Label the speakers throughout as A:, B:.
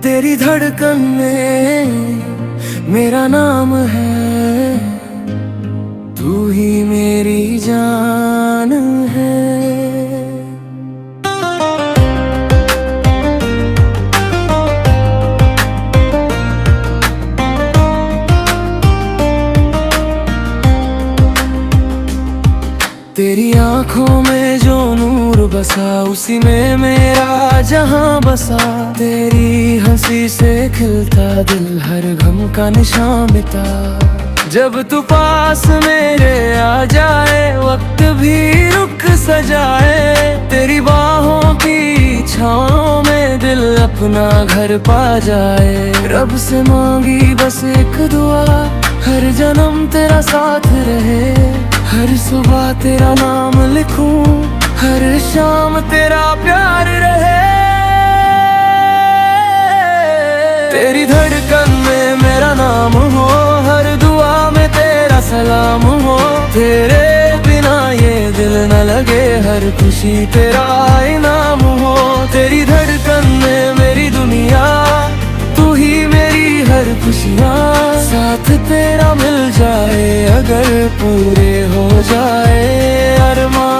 A: तेरी धड़कन में मेरा नाम है, तू ही मेरी जान है। तेरी आंखों में जो नूर बसा, उसी में मेरा जहां बसा। तेरी हंसी से खिलता दिल, हर गम का निशान मिटा। जब तू पास मेरे आ जाए, वक्त भी रुक सजाए। तेरी बाहों की छाँव में दिल अपना घर पा जाए। रब से मांगी बस एक दुआ, हर जन्म तेरा साथ रहे। हर सुबह तेरा नाम लिखूं, हर शाम तेरा प्यार रहे। तेरी धड़कन में मेरा नाम हो, हर दुआ में तेरा सलाम हो। तेरे बिना ये दिल न लगे, हर खुशी तेरा इनाम हो। तेरी धड़कन में मेरी दुनिया, तू ही मेरी हर खुशियाँ। साथ तेरा मिल जाए अगर पूरे हो जाए अरमां।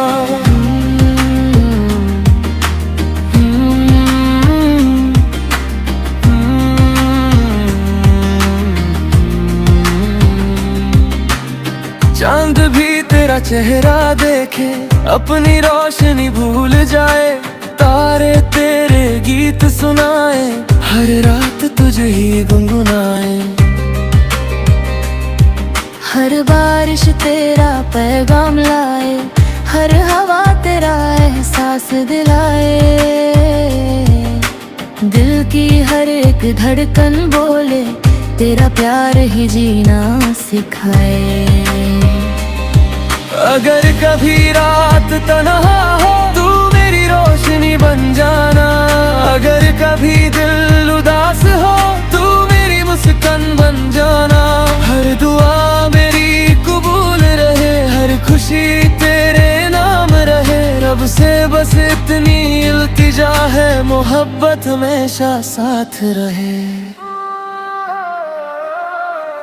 A: चांद भी तेरा चेहरा देखे, अपनी रोशनी भूल जाए। तारे तेरे गीत सुनाए, हर रात तुझे ही गुनगुनाए।
B: हर बारिश तेरा पैगाम लाए, हर हवा तेरा एहसास दिलाए। दिल की हर एक धड़कन बोले, तेरा प्यार ही जीना सिखाए।
A: अगर कभी रात तन्हा हो, तू मेरी रोशनी बन जाना। अगर कभी दिल उदास हो, तू मेरी मुस्कान बन जाना। हर दुआ मेरी कबूल रहे, हर खुशी तेरे नाम रहे। रब से बस इतनी इल्तिजा है, मोहब्बत हमेशा साथ रहे।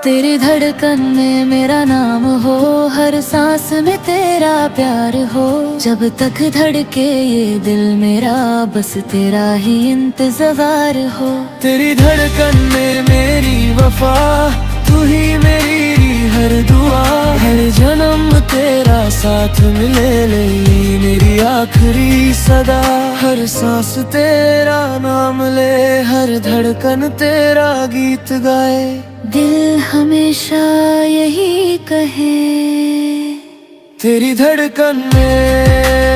B: तेरी धड़कन में मेरा नाम हो, हर सांस में तेरा प्यार हो। जब तक धड़के ये दिल मेरा, बस तेरा ही इंतजार हो।
A: तेरी धड़कन में मेरी वफा, तू ही मेरी हर दुआ। हर जन्म तेरा साथ मिले, ले मेरी आखिरी सदा। हर सांस तेरा नाम ले, हर धड़कन तेरा गीत गाए।
B: दिल हमेशा यही कहे,
A: तेरी धड़कन में